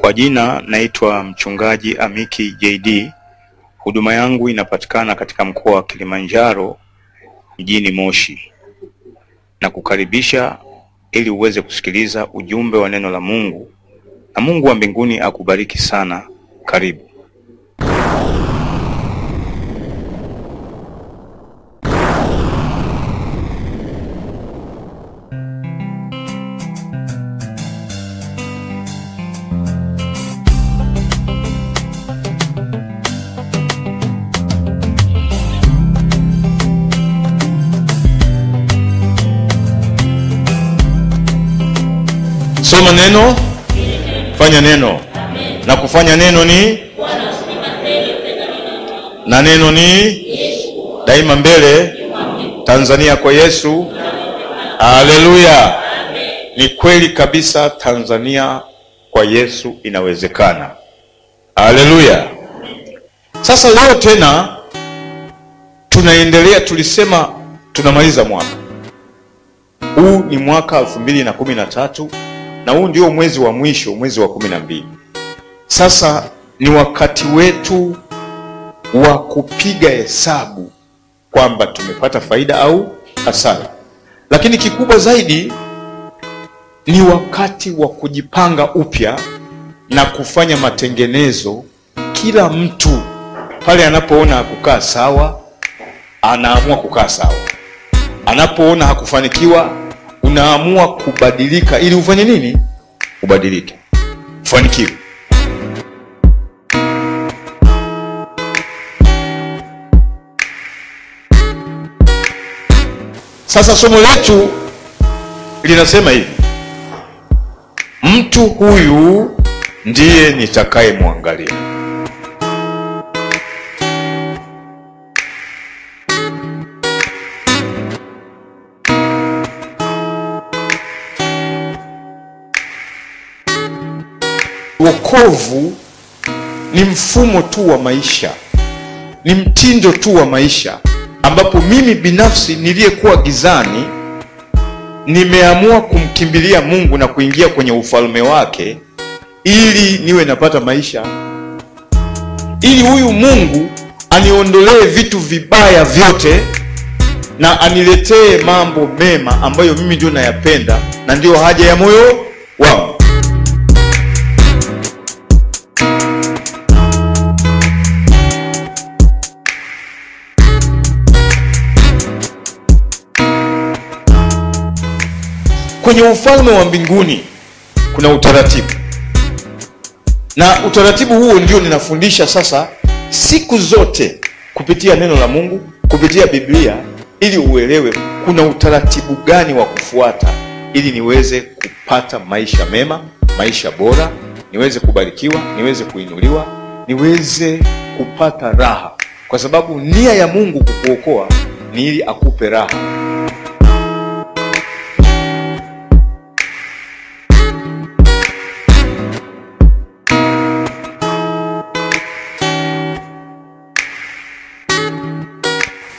Kwa jina naitwa mchungaji Amiki JD. Huduma yangu inapatikana katika mkoa wa Kilimanjaro, mjini Moshi. Na kukaribisha ili uweze kusikiliza ujumbe wa neno la Mungu, na Mungu wa mbinguni akubariki sana. Karibu. Soma neno, fanya neno. Amen. Na kufanya neno ni na neno ni Yesu. Daima mbele, Tanzania kwa Yesu. Haleluya. Ni kweli kabisa, Tanzania kwa Yesu inawezekana. Haleluya. Sasa leo tena tunaendelea, tulisema tunamaliza mwaka. Huu ni mwaka 2013. Na huu ndio mwezi wa mwisho, mwezi wa 12. Sasa ni wakati wetu wa kupiga hesabu kwamba tumepata faida au hasara. Lakini kikubwa zaidi ni wakati wa kujipanga upya na kufanya matengenezo. Kila mtu pale anapoona hakukaa sawa, anaamua kukaa sawa. Anapoona hakufanikiwa, unaamua kubadilika ili ufanye nini? Ubadilike, ufanikiwe. Sasa somo letu linasema hivi: mtu huyu ndiye nitakayemwangalia. Wokovu ni mfumo tu wa maisha, ni mtindo tu wa maisha, ambapo mimi binafsi niliyekuwa gizani nimeamua kumkimbilia Mungu na kuingia kwenye ufalme wake ili niwe napata maisha, ili huyu Mungu aniondolee vitu vibaya vyote na aniletee mambo mema ambayo mimi ndio nayapenda na ndio haja ya moyo wangu. Kwenye ufalme wa mbinguni kuna utaratibu, na utaratibu huo ndio ninafundisha sasa siku zote kupitia neno la Mungu, kupitia Biblia, ili uelewe kuna utaratibu gani wa kufuata ili niweze kupata maisha mema, maisha bora, niweze kubarikiwa, niweze kuinuliwa, niweze kupata raha, kwa sababu nia ya Mungu kukuokoa ni ili akupe raha.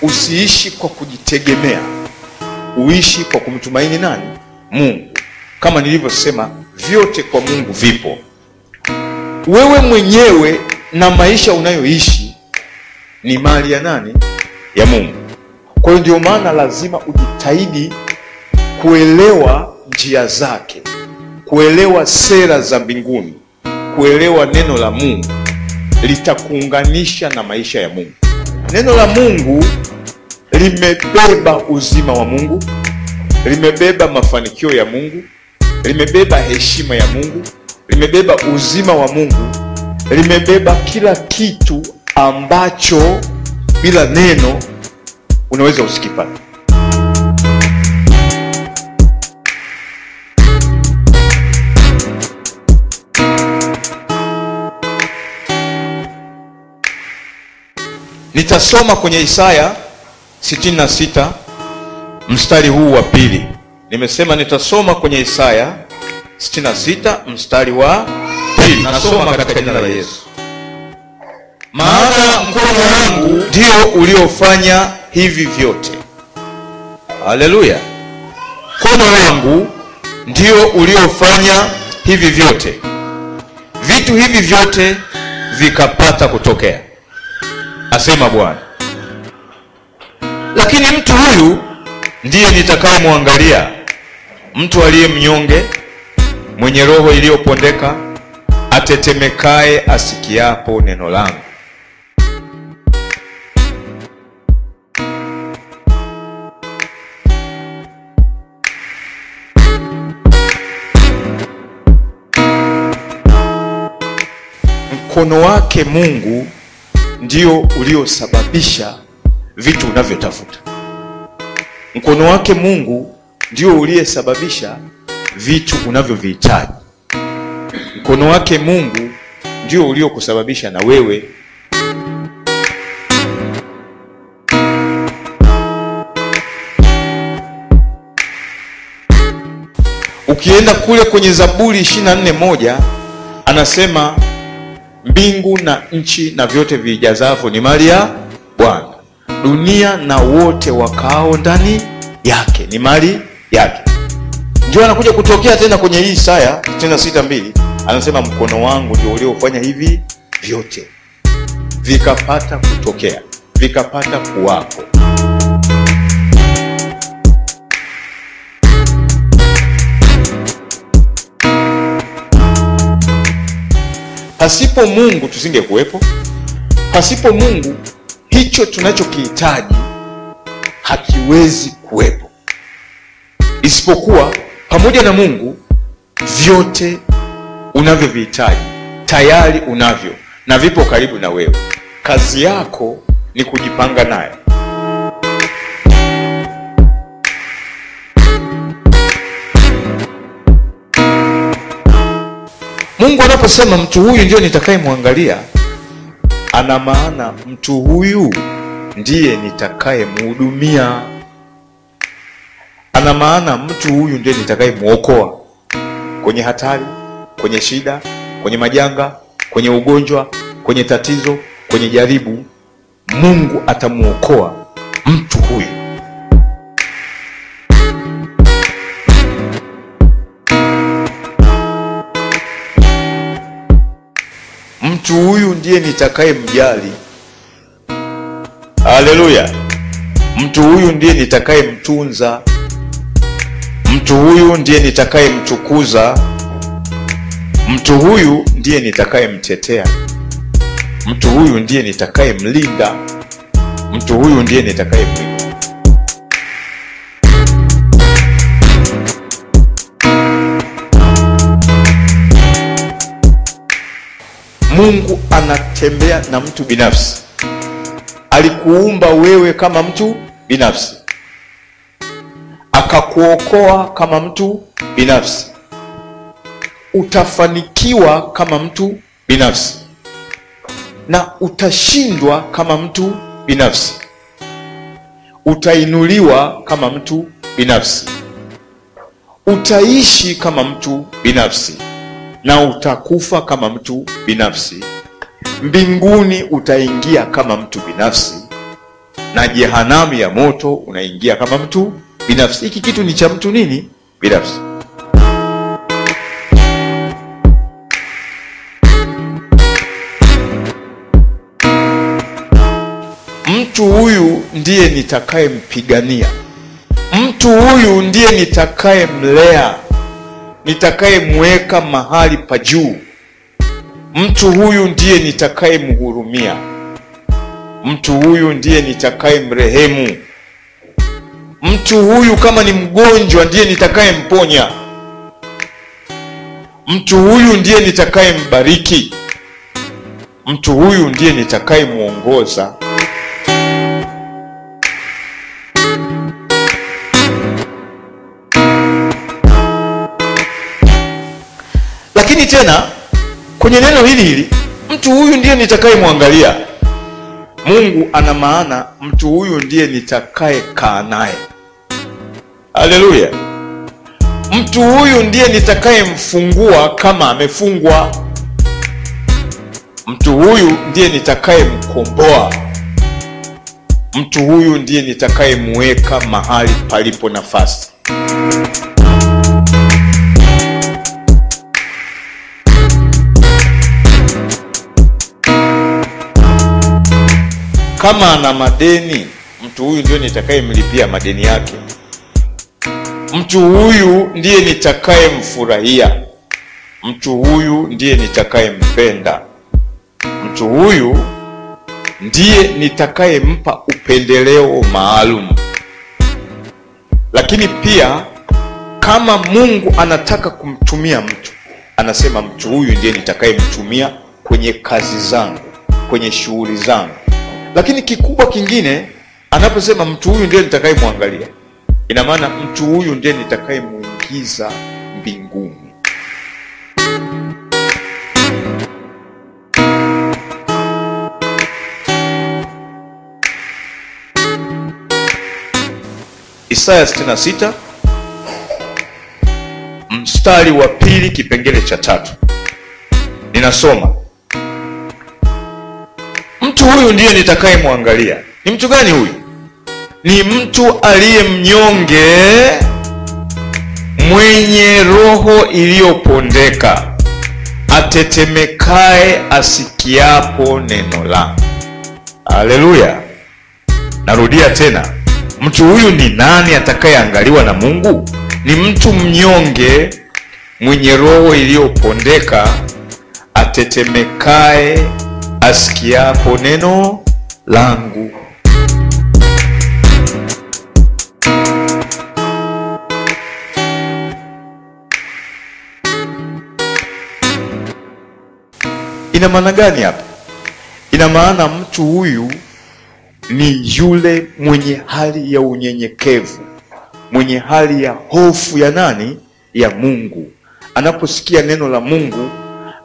Usiishi kwa kujitegemea, uishi kwa kumtumaini nani? Mungu. Kama nilivyosema, vyote kwa Mungu vipo. Wewe mwenyewe na maisha unayoishi ni mali ya nani? Ya Mungu. Kwa hiyo ndio maana lazima ujitahidi kuelewa njia zake, kuelewa sera za mbinguni, kuelewa neno la Mungu. Litakuunganisha na maisha ya Mungu. Neno la Mungu limebeba uzima wa Mungu, limebeba mafanikio ya Mungu, limebeba heshima ya Mungu, limebeba uzima wa Mungu, limebeba kila kitu ambacho bila neno unaweza usikipata. Nitasoma kwenye Isaya 66 mstari huu wa 2. Nimesema nitasoma kwenye Isaya 66 mstari wa 2. Nasoma katika jina la Yesu. Maana mkono wangu ndio uliofanya hivi vyote. Haleluya. Mkono wangu ndio uliofanya hivi vyote. vitu hivi vyote vikapata kutokea, asema Bwana. Lakini mtu huyu ndiye nitakayemwangalia, mtu aliye mnyonge, mwenye roho iliyopondeka, atetemekae asikiapo neno langu. Mkono wake Mungu ndio uliosababisha vitu unavyotafuta. Mkono wake Mungu ndio uliyesababisha vitu unavyovihitaji. Mkono wake Mungu ndio uliokusababisha na wewe ukienda kule kwenye Zaburi 24:1 anasema mbingu na nchi na vyote vijazavyo ni mali ya Bwana, dunia na wote wakao ndani yake ni mali yake. Ndio anakuja kutokea tena kwenye hii Isaya 6:2 anasema mkono wangu ndio uliofanya hivi vyote vikapata kutokea, vikapata kuwako. Pasipo Mungu tusingekuwepo. Pasipo Mungu hicho tunachokihitaji hakiwezi kuwepo. Isipokuwa pamoja na Mungu vyote unavyovihitaji tayari unavyo na vipo karibu na wewe. Kazi yako ni kujipanga naye. Mungu anaposema mtu huyu ndio nitakayemwangalia, ana maana mtu huyu ndiye nitakayemhudumia. Ana maana mtu huyu ndiye nitakayemuokoa kwenye hatari, kwenye shida, kwenye majanga, kwenye ugonjwa, kwenye tatizo, kwenye jaribu. Mungu atamuokoa mtu huyu. Mtu huyu ndiye nitakayemjali. Haleluya. Mtu huyu ndiye nitakayemtunza. Mtu huyu ndiye nitakayemtukuza. Mtu huyu ndiye nitakayemtetea. Mtu huyu ndiye nitakayemlinda. Mtu huyu ndiye nitakayemlinda. Mungu anatembea na mtu binafsi. Alikuumba wewe kama mtu binafsi, akakuokoa kama mtu binafsi. Utafanikiwa kama mtu binafsi na utashindwa kama mtu binafsi. Utainuliwa kama mtu binafsi, utaishi kama mtu binafsi na utakufa kama mtu binafsi. Mbinguni utaingia kama mtu binafsi na jehanamu ya moto unaingia kama mtu binafsi. Hiki kitu ni cha mtu nini? Binafsi. Mtu huyu ndiye nitakayempigania. Mtu huyu ndiye nitakayemlea, nitakayemweka mahali pa juu. Mtu huyu ndiye nitakayemhurumia. Mtu huyu ndiye nitakayemrehemu. Mtu huyu kama ni mgonjwa ndiye nitakayemponya. Mtu huyu ndiye nitakayembariki. Mtu huyu ndiye nitakayemuongoza. Lakini tena kwenye neno hili mtu huyu ndiye nitakayemwangalia, Mungu ana maana mtu huyu ndiye nitakayekaa naye. Haleluya. Mtu huyu ndiye nitakayemfungua kama amefungwa. Mtu huyu ndiye nitakayemkomboa. Mtu huyu ndiye nitakayemweka mahali palipo nafasi. Kama ana madeni, mtu huyu ndio nitakayemlipia madeni yake. Mtu huyu ndiye nitakayemfurahia. Mtu huyu ndiye nitakayempenda. Mtu huyu ndiye nitakayempa upendeleo maalum. Lakini pia kama Mungu anataka kumtumia mtu, anasema mtu huyu ndiye nitakayemtumia kwenye kazi zangu, kwenye shughuli zangu. Lakini kikubwa kingine, anaposema mtu huyu ndiye nitakayemwangalia, ina maana mtu huyu ndiye nitakayemuingiza mbinguni. Isaya 66 mstari wa 2 kipengele cha 3. Ninasoma, mtu huyu ndiye nitakayemwangalia. Ni mtu gani huyu? Ni mtu aliye mnyonge, mwenye roho iliyopondeka, atetemekae asikiapo neno langu. Haleluya. Narudia tena, mtu huyu ni nani atakayeangaliwa na Mungu? Ni mtu mnyonge, mwenye roho iliyopondeka, atetemekae asikiapo neno langu. Ina maana gani hapa? Ina maana mtu huyu ni yule mwenye hali ya unyenyekevu, mwenye hali ya hofu ya nani? Ya Mungu. Anaposikia neno la Mungu,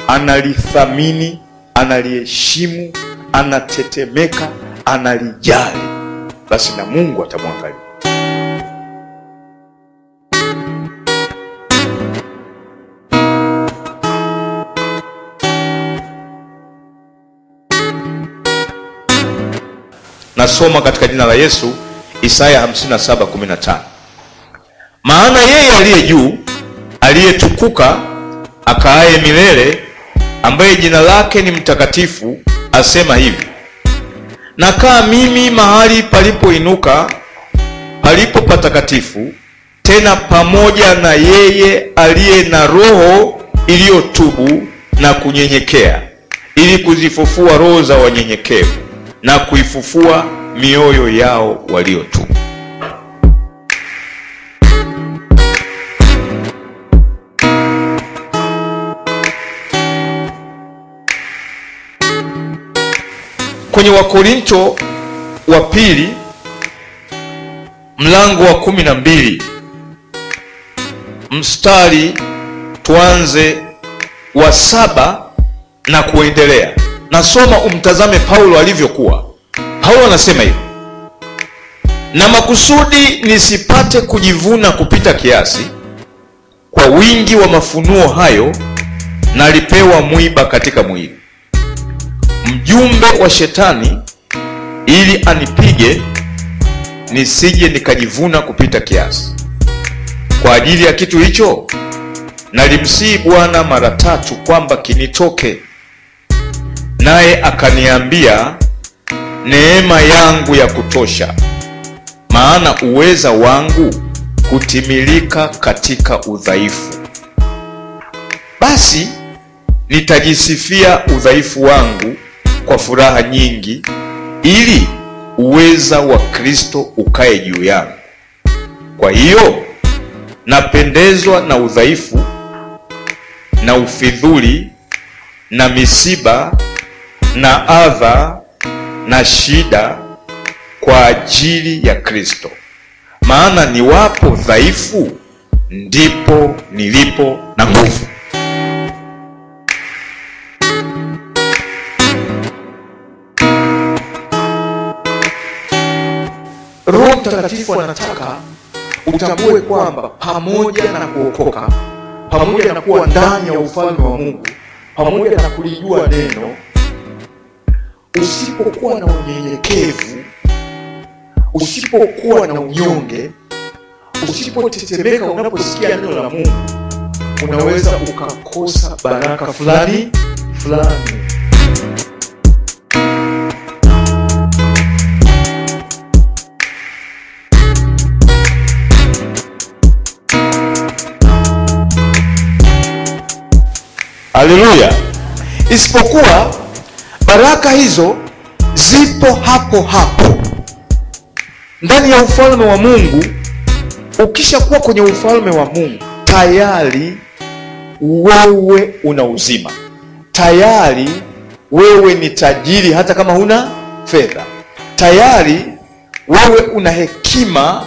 analithamini, analiheshimu, anatetemeka, analijali, basi na Mungu atamwangalia. Nasoma katika jina la Yesu, Isaya 57:15. Maana yeye aliye juu, aliyetukuka, akaaye milele, ambaye jina lake ni mtakatifu, asema hivi: nakaa mimi mahali palipoinuka, palipo patakatifu, tena pamoja na yeye aliye na roho iliyotubu na kunyenyekea, ili kuzifufua roho za wanyenyekevu na kuifufua mioyo yao waliotubu. Kwenye Wakorinto wa pili mlango wa 12 mstari tuanze wa 7 na kuendelea. Nasoma, umtazame Paulo alivyokuwa. Paulo anasema hivi: na makusudi nisipate kujivuna kupita kiasi, kwa wingi wa mafunuo hayo nalipewa mwiba katika mwili, mjumbe wa shetani, ili anipige nisije nikajivuna kupita kiasi. Kwa ajili ya kitu hicho nalimsihi Bwana mara 3 kwamba kinitoke, naye akaniambia, neema yangu ya kutosha, maana uweza wangu hutimilika katika udhaifu. Basi nitajisifia udhaifu wangu kwa furaha nyingi, ili uweza wa Kristo ukae juu yangu. Kwa hiyo napendezwa na udhaifu na ufidhuli na misiba na adha na shida kwa ajili ya Kristo. Maana niwapo dhaifu, ndipo nilipo na nguvu. Roho Mtakatifu anataka utambue kwamba pamoja na kuokoka, pamoja na kuwa ndani ya ufalme wa Mungu, pamoja na kulijua neno, usipokuwa na unyenyekevu, usipokuwa na unyonge, usipotetemeka unaposikia neno la Mungu, unaweza ukakosa baraka fulani. Haleluya. Isipokuwa baraka hizo zipo hapo hapo ndani ya ufalme wa Mungu. Ukisha kuwa kwenye ufalme wa Mungu, tayari wewe una uzima. Tayari wewe ni tajiri hata kama huna fedha. Tayari wewe una hekima,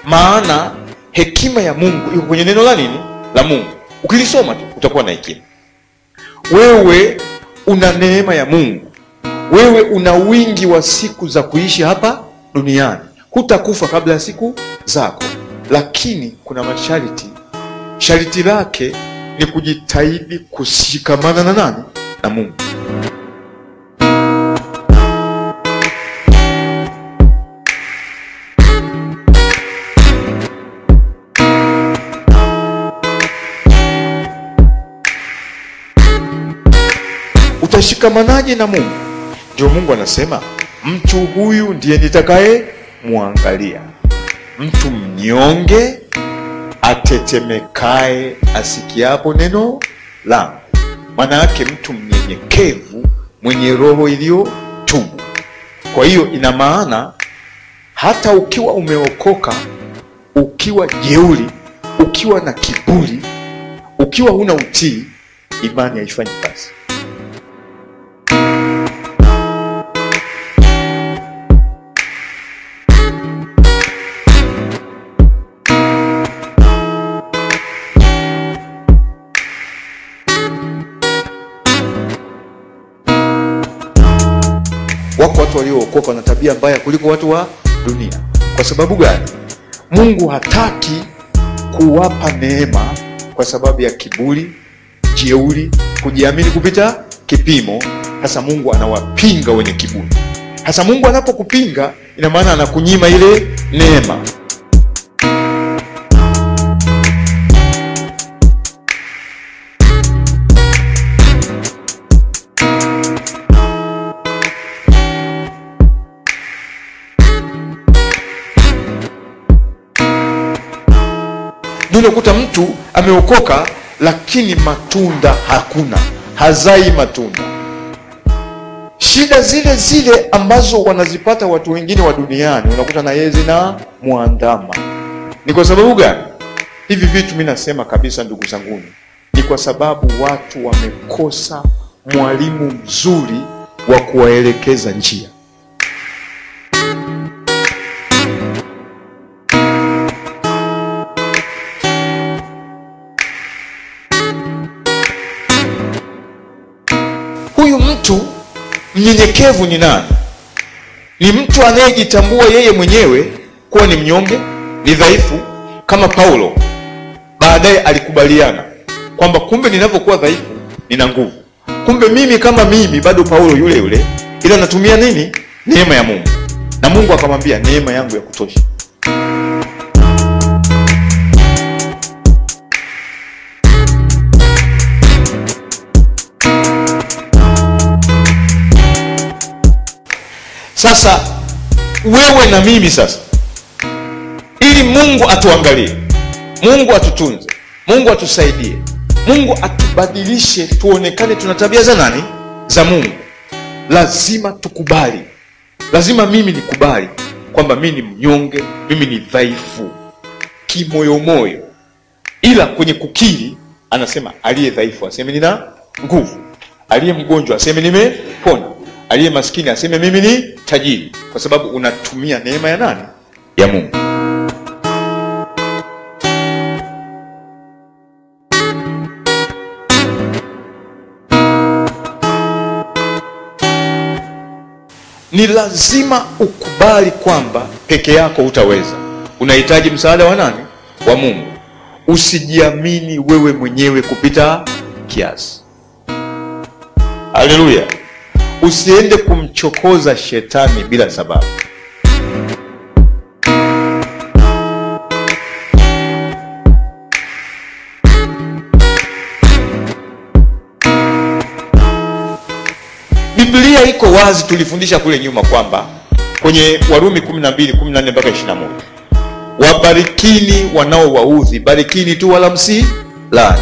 maana hekima ya Mungu iko kwenye neno la nini? La Mungu. Ukilisoma tu utakuwa na hekima. Wewe una neema ya Mungu. Wewe una wingi wa siku za kuishi hapa duniani. Hutakufa kabla ya siku zako. Lakini kuna masharti. Sharti lake ni kujitahidi kushikamana na nani? Na Mungu. Utashikamanaje na Mungu? Ndio Mungu anasema mtu huyu ndiye nitakaye muangalia, mtu mnyonge atetemekae asikiapo neno langu. Maana yake mtu mnyenyekevu mwenye roho iliyo tubu. Kwa hiyo ina maana hata ukiwa umeokoka, ukiwa jeuri, ukiwa na kiburi, ukiwa huna utii, imani haifanyi kazi. Wako watu waliookoka na tabia mbaya kuliko watu wa dunia. Kwa sababu gani? Mungu hataki kuwapa neema kwa sababu ya kiburi, jeuri, kujiamini kupita kipimo. Hasa Mungu anawapinga wenye kiburi. Hasa Mungu anapokupinga, ina maana anakunyima ile neema. Ndio kuta mtu ameokoka lakini matunda hakuna, hazai matunda. Shida zile zile ambazo wanazipata watu wengine wa duniani unakuta na yeye zina muandama. Ni kwa sababu gani? Hivi vitu mimi nasema kabisa ndugu zangu, ni kwa sababu watu wamekosa mwalimu mzuri wa kuwaelekeza njia. Huyu mtu mnyenyekevu ni nani? Ni mtu anayejitambua yeye mwenyewe kuwa ni mnyonge, ni dhaifu. Kama Paulo baadaye alikubaliana kwamba kumbe ninapokuwa dhaifu nina nguvu. Kumbe mimi kama mimi bado Paulo yule yule, ila natumia nini? Neema ya Mungu. Na Mungu akamwambia neema yangu ya kutosha. Sasa wewe na mimi sasa, ili Mungu atuangalie, Mungu atutunze, Mungu atusaidie, Mungu atubadilishe tuonekane tuna tabia za nani? Za Mungu. Lazima tukubali. Lazima mimi nikubali kwamba mimi ni mnyonge, mimi ni dhaifu kimoyomoyo. Ila kwenye kukiri anasema aliye dhaifu aseme nina nguvu, aliye mgonjwa aseme nimepona, aliye maskini aseme mimi ni tajiri. Kwa sababu unatumia neema ya nani? Ya Mungu. Ni lazima ukubali kwamba peke yako hutaweza. Unahitaji msaada wa nani? Wa Mungu. Usijiamini wewe mwenyewe kupita kiasi. Haleluya. Usiende kumchokoza shetani bila sababu. Biblia iko wazi, tulifundisha kule nyuma kwamba kwenye Warumi 12:14 mpaka 21, wabarikini wanaowaudhi, barikini tu wala msilaani.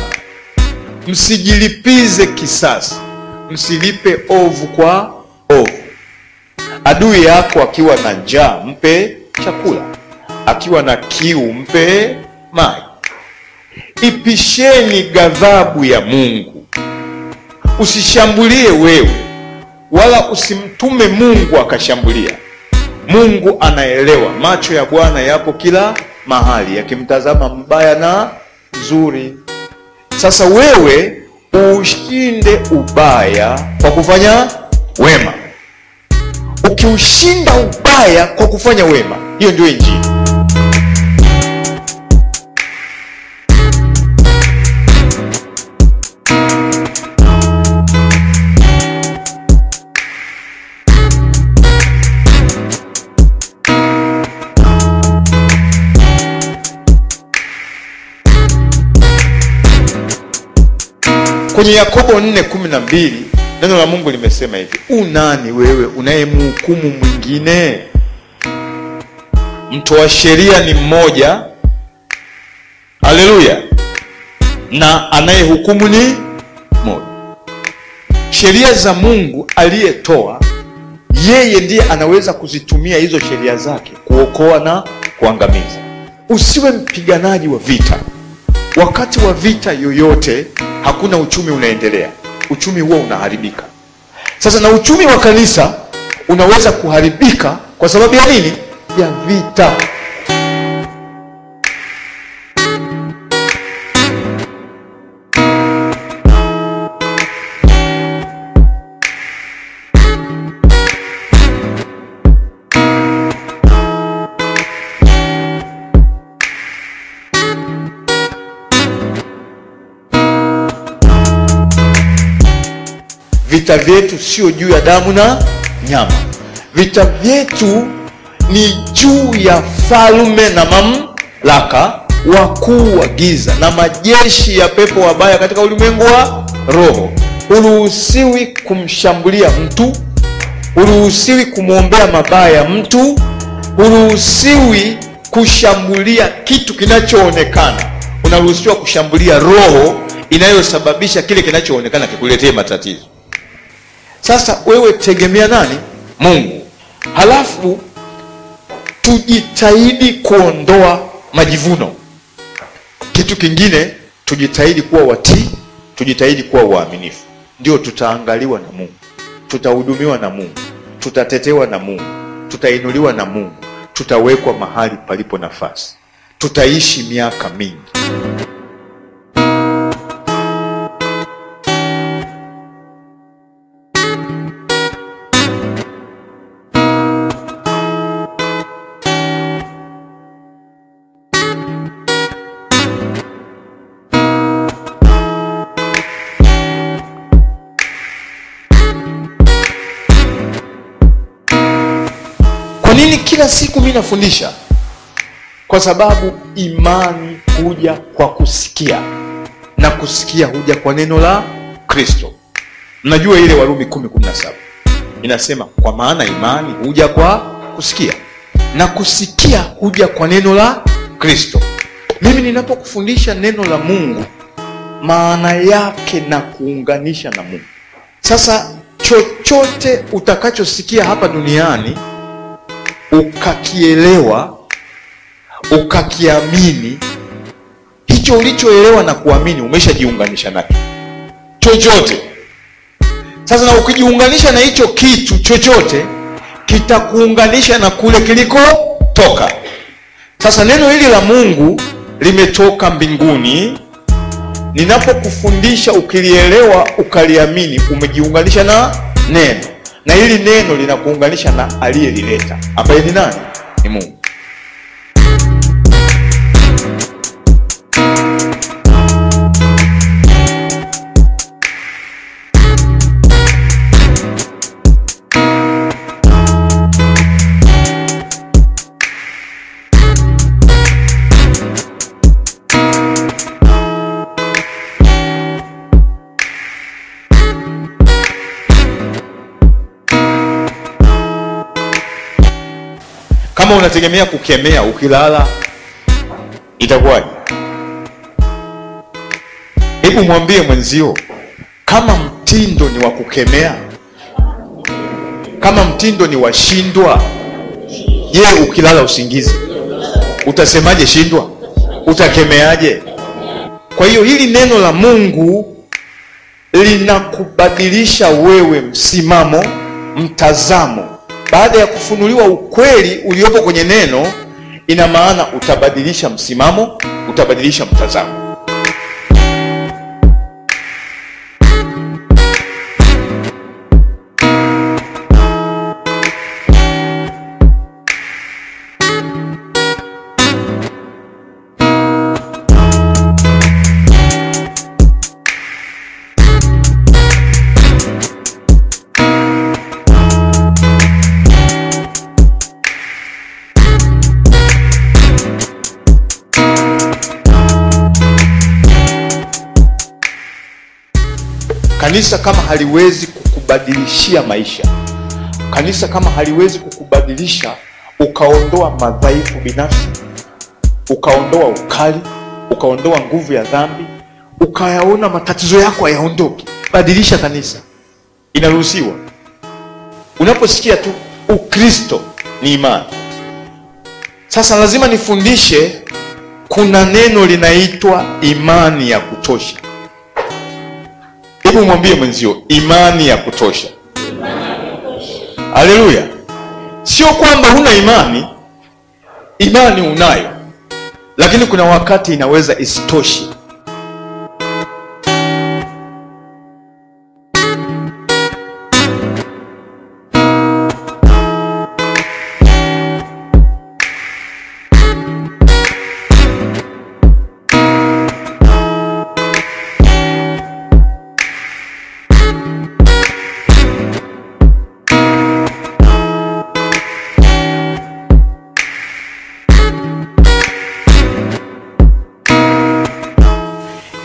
msijilipize kisasi, msilipe ovu kwa ovu. Adui yako akiwa na njaa mpe chakula, akiwa na kiu mpe maji. Ipisheni ghadhabu ya Mungu. Usishambulie wewe, wala usimtume Mungu akashambulia. Mungu anaelewa, macho ya Bwana yapo kila mahali, yakimtazama mbaya na mzuri. Sasa wewe ushinde ubaya kwa kufanya wema. Ukiushinda ubaya kwa kufanya wema, hiyo ndio Injili. Kwenye Yakobo 4:12 neno la Mungu limesema hivi: unani wewe unayemhukumu mwingine? Mtoa sheria ni mmoja, haleluya, na anayehukumu ni mmoja. Sheria za Mungu aliyetoa, yeye ndiye anaweza kuzitumia hizo sheria zake kuokoa na kuangamiza. Usiwe mpiganaji wa vita. Wakati wa vita yoyote hakuna uchumi unaendelea, uchumi huo unaharibika. Sasa na uchumi wa kanisa unaweza kuharibika kwa sababu ya nini? Ya vita. Vita vyetu sio juu ya damu na nyama. Vita vyetu ni juu ya falme na mamlaka, wakuu wa giza na majeshi ya pepo wabaya katika ulimwengu wa roho. Huruhusiwi kumshambulia mtu, huruhusiwi kumwombea mabaya mtu, huruhusiwi kushambulia kitu kinachoonekana. Unaruhusiwa kushambulia roho inayosababisha kile kinachoonekana kikuletee matatizo. Sasa wewe tegemea nani? Mungu. Halafu tujitahidi kuondoa majivuno. Kitu kingine, tujitahidi kuwa watii, tujitahidi kuwa waaminifu. Ndio tutaangaliwa na Mungu, tutahudumiwa na Mungu, tutatetewa na Mungu, tutainuliwa na Mungu, tutawekwa mahali palipo nafasi, tutaishi miaka mingi. Nini kila siku mimi nafundisha? Kwa sababu imani huja kwa kusikia, na kusikia huja kwa neno la Kristo. Mnajua ile Warumi 10:17 inasema, kwa maana imani huja kwa kusikia na kusikia huja kwa neno la Kristo. Mimi ninapokufundisha neno la Mungu, maana yake na kuunganisha na Mungu. Sasa chochote utakachosikia hapa duniani ukakielewa, ukakiamini, hicho ulichoelewa na kuamini umeshajiunganisha nacho chochote. Sasa na ukijiunganisha na hicho kitu chochote, kitakuunganisha na kule kiliko toka. Sasa neno hili la Mungu limetoka mbinguni. Ninapokufundisha ukilielewa, ukaliamini, umejiunganisha na neno. Na hili neno linakuunganisha na aliyelileta, ambaye ni nani? Ni Mungu. Kama unategemea kukemea ukilala, itakuwaje? Hebu mwambie mwenzio, kama mtindo ni wa kukemea, kama mtindo ni washindwa, je, ukilala usingizi utasemaje shindwa? Utakemeaje? Kwa hiyo hili neno la Mungu linakubadilisha wewe msimamo, mtazamo. Baada ya kufunuliwa ukweli uliopo kwenye neno, ina maana utabadilisha msimamo, utabadilisha mtazamo. Kanisa kama haliwezi kukubadilishia maisha, kanisa kama haliwezi kukubadilisha ukaondoa madhaifu binafsi, ukaondoa ukali, ukaondoa nguvu ya dhambi, ukayaona matatizo yako hayaondoki, badilisha kanisa. Inaruhusiwa. Unaposikia tu Ukristo ni imani. Sasa lazima nifundishe, kuna neno linaitwa imani ya kutosha. Hebu mwambie mwenzio, imani ya kutosha. Haleluya. Sio kwamba huna imani, imani unayo, lakini kuna wakati inaweza isitoshe.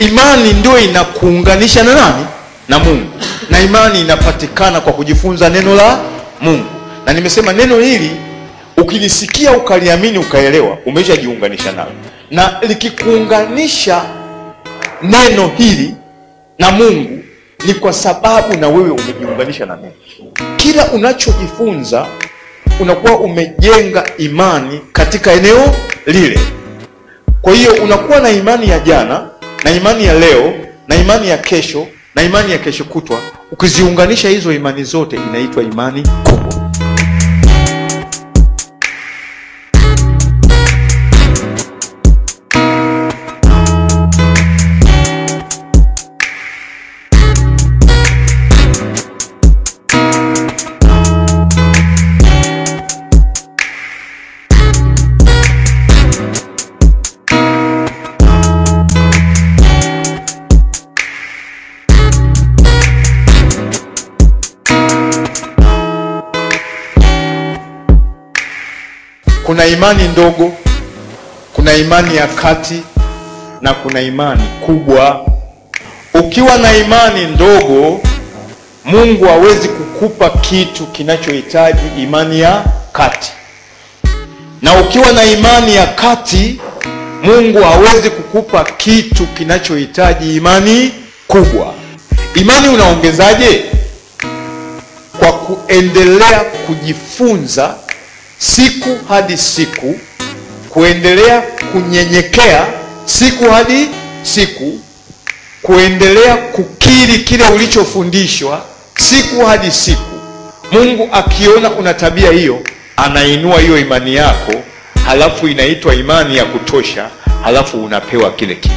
Imani ndio inakuunganisha na nani? Na Mungu. Na imani inapatikana kwa kujifunza neno la Mungu. Na nimesema neno hili ukilisikia ukaliamini ukaelewa, umeshajiunganisha nalo. Na likikuunganisha neno hili na Mungu, ni kwa sababu na wewe umejiunganisha na neno. Kila unachojifunza unakuwa umejenga imani katika eneo lile. Kwa hiyo unakuwa na imani ya jana, na imani ya leo, na imani ya kesho, na imani ya kesho kutwa. Ukiziunganisha hizo imani zote, inaitwa imani kubwa. Kuna imani ndogo, kuna imani ya kati, na kuna imani kubwa. Ukiwa na imani ndogo, Mungu hawezi kukupa kitu kinachohitaji imani ya kati. Na ukiwa na imani ya kati, Mungu hawezi kukupa kitu kinachohitaji imani kubwa. Imani unaongezaje? Kwa kuendelea kujifunza siku hadi siku, kuendelea kunyenyekea siku hadi siku, kuendelea kukiri kile ulichofundishwa siku hadi siku. Mungu akiona una tabia hiyo, anainua hiyo imani yako, halafu inaitwa imani ya kutosha, halafu unapewa kile kitu.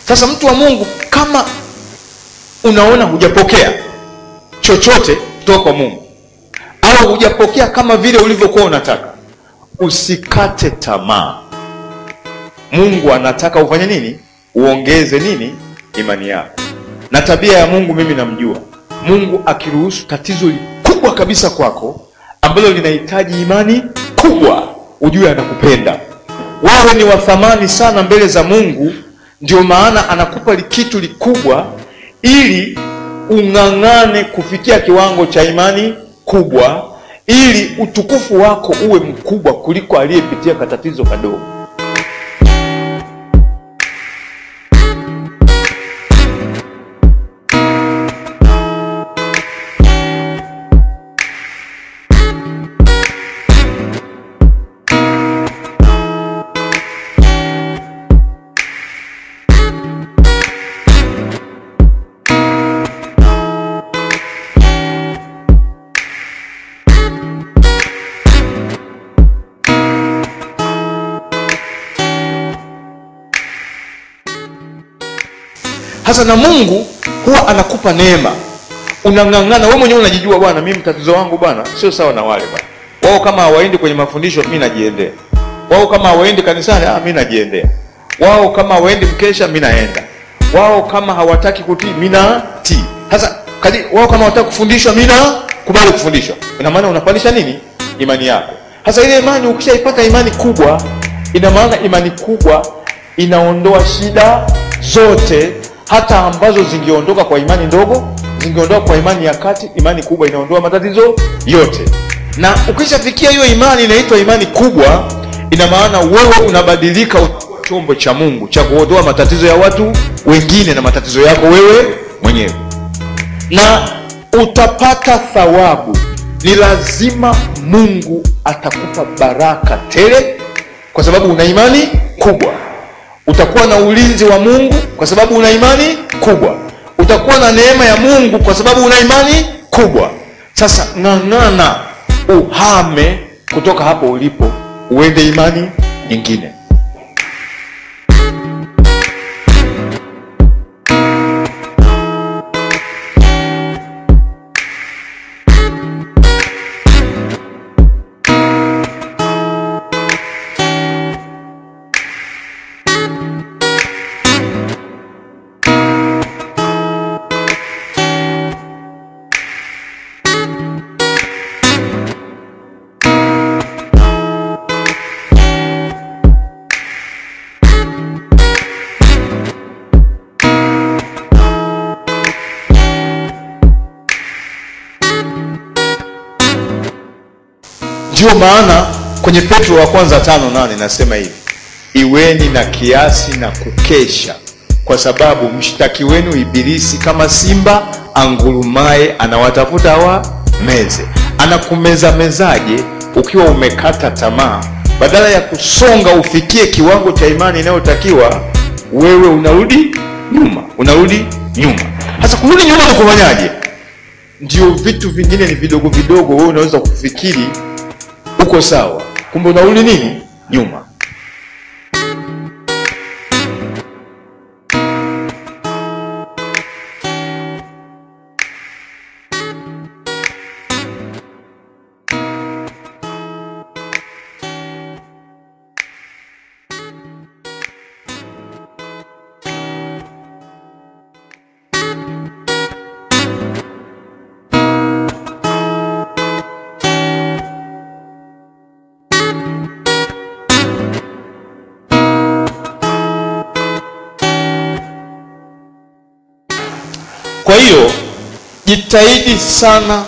Sasa mtu wa Mungu, kama unaona hujapokea chochote kutoka kwa Mungu, au hujapokea kama vile ulivyokuwa unataka, usikate tamaa. Mungu anataka ufanye nini? Uongeze nini? Imani yako. Na tabia ya Mungu mimi namjua. Mungu akiruhusu tatizo kubwa kabisa kwako ambalo linahitaji imani kubwa, ujue anakupenda. Wewe ni wa thamani sana mbele za Mungu, ndio maana anakupa kitu likubwa ili ung'ang'ane kufikia kiwango cha imani kubwa, ili utukufu wako uwe mkubwa kuliko aliyepitia katatizo kadogo. Hasa na Mungu huwa anakupa neema. Unang'ang'ana, wewe mwenyewe unajijua, bwana mimi tatizo wangu bwana sio sawa na wale bwana. Wao kama hawaendi kwenye mafundisho mimi najiendea. Wao kama hawaendi kanisani mimi najiendea. Wao kama hawaendi mkesha mimi naenda. Wao kama hawataki kutii mimi natii. Sasa wao kama hawataki kufundishwa mimi nakubali kufundishwa. Ina maana unapandisha nini? Imani yako. Sasa ile imani, ukishaipata imani kubwa, ina maana imani kubwa inaondoa shida zote, hata ambazo zingeondoka kwa imani ndogo, zingeondoka kwa imani ya kati. Imani kubwa inaondoa matatizo yote. Na ukishafikia hiyo imani inaitwa imani kubwa, ina maana wewe unabadilika, unakuwa chombo cha Mungu cha kuondoa matatizo ya watu wengine na matatizo yako wewe mwenyewe, na utapata thawabu. Ni lazima Mungu atakupa baraka tele kwa sababu una imani kubwa. Utakuwa na ulinzi wa Mungu kwa sababu una imani kubwa. Utakuwa na neema ya Mungu kwa sababu una imani kubwa. Sasa ng'ang'ana uhame kutoka hapo ulipo uende imani nyingine. Ndio maana kwenye Petro wa kwanza 5:8 nasema hivi: iweni na kiasi na kukesha, kwa sababu mshtaki wenu Ibilisi kama simba angurumaye anawatafuta wameze. Anakumeza mezaje ukiwa umekata tamaa? Badala ya kusonga ufikie kiwango cha imani inayotakiwa, wewe unarudi nyuma. Hasa kurudi nyuma ni kufanyaje? Ndio vitu vingine ni vidogo vidogo, wewe unaweza kufikiri uko sawa, kumbe unarudi nyuma. Kwa hiyo jitahidi sana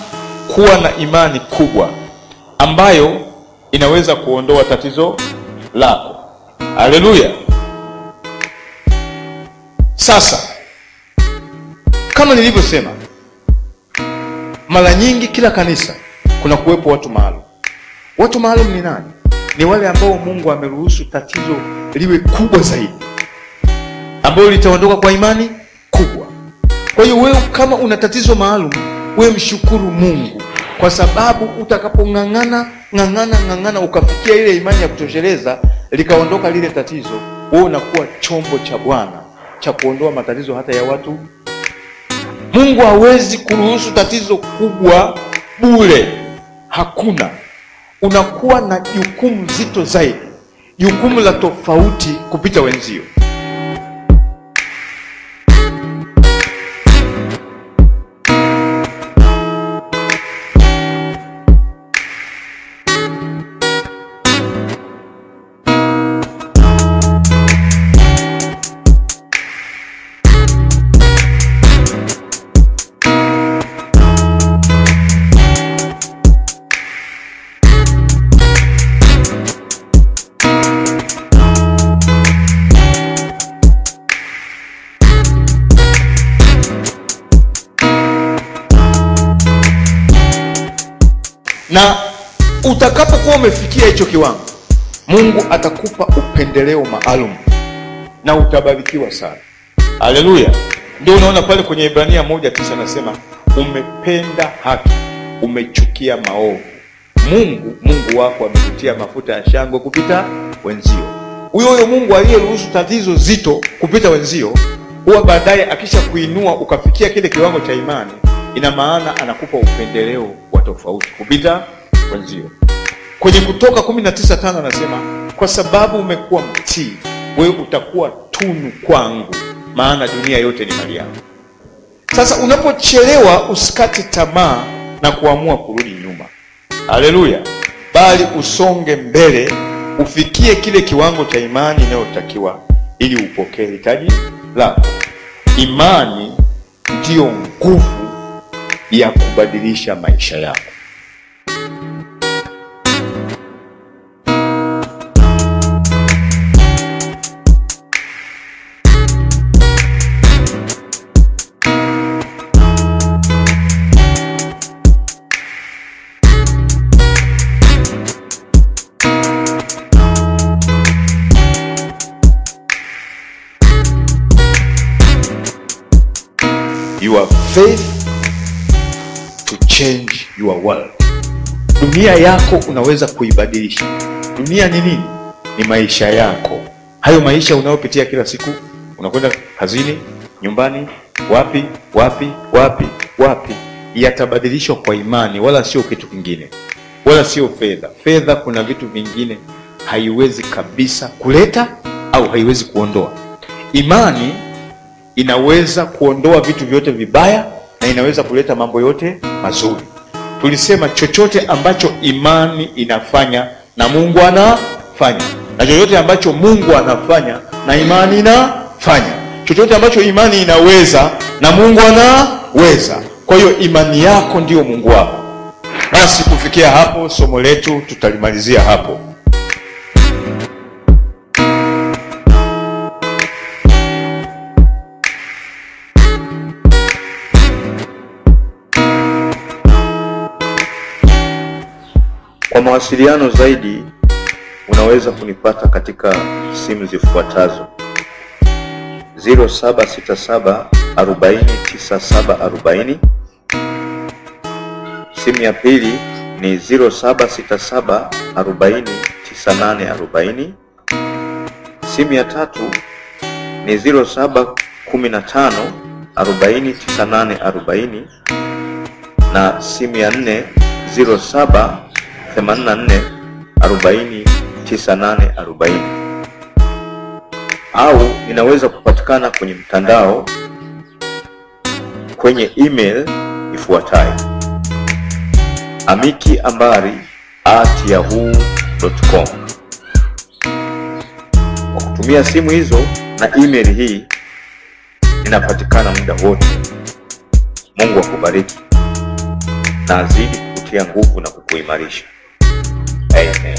kuwa na imani kubwa ambayo inaweza kuondoa tatizo lako. Haleluya. Sasa kama nilivyosema, mara nyingi kila kanisa kuna kuwepo watu maalum. Watu maalum ni nani? Ni wale ambao Mungu ameruhusu tatizo liwe kubwa zaidi, ambao litaondoka kwa imani kubwa. Kwa hiyo wewe kama una tatizo maalum, wewe mshukuru Mungu, kwa sababu utakapong'ang'ana ukafikia ile imani ya kutosheleza, likaondoka lile tatizo, wewe unakuwa chombo cha Bwana cha kuondoa matatizo hata ya watu. Mungu hawezi kuruhusu tatizo kubwa bure. hakuna. Unakuwa na jukumu zito zaidi, jukumu la tofauti kupita wenzio. Na utakapokuwa umefikia hicho kiwango, Mungu atakupa upendeleo maalum na utabarikiwa sana. Haleluya. Ndio unaona pale kwenye Ibrania 1:9 anasema umependa haki, umechukia maovu. Mungu wako amekutia mafuta ya shangwe kupita wenzio. Huyo Mungu aliyeruhusu tatizo zito kupita wenzio, huwa baadaye akisha kuinua ukafikia kile kiwango cha imani, ina maana anakupa upendeleo wa tofauti kupita wenzio. Kwenye Kutoka 19:5 anasema kwa sababu umekuwa mtii, wewe utakuwa tunu kwangu, maana dunia yote ni mali yangu. Sasa unapochelewa, usikate tamaa na kuamua kurudi nyuma. Haleluya. Bali usonge mbele, ufikie kile kiwango cha imani inayotakiwa ili upokee hitaji lako. Imani ndiyo nguvu ya kubadilisha maisha yako. Your faith to change your world. Dunia yako unaweza kuibadilisha. Dunia ni nini? Ni maisha yako. Hayo maisha unayopitia kila siku, unakwenda kazini, nyumbani, wapi, yatabadilishwa kwa imani, wala sio kitu kingine, wala sio fedha. Fedha, kuna vitu vingine haiwezi kabisa kuleta au haiwezi kuondoa. Imani inaweza kuondoa vitu vyote vibaya na inaweza kuleta mambo yote mazuri. Tulisema chochote ambacho imani inafanya na Mungu anafanya, na chochote ambacho Mungu anafanya na imani inafanya. Chochote ambacho imani inaweza na Mungu anaweza. Kwa hiyo imani yako ndiyo Mungu wako. Basi kufikia hapo, somo letu tutalimalizia hapo. Kwa mawasiliano zaidi unaweza kunipata katika simu zifuatazo: 0767 40 9740. Simu ya pili ni 0767 40 9840. Simu ya tatu ni 0715 40 9840, na simu ya nne 0784 40 9840. Au inaweza kupatikana kwenye mtandao kwenye email ifuatayo: amikiambari@yahoo.com. Kwa kutumia simu hizo na email hii inapatikana muda wote. Mungu akubariki na azidi kukutia nguvu na kukuimarisha. Amen.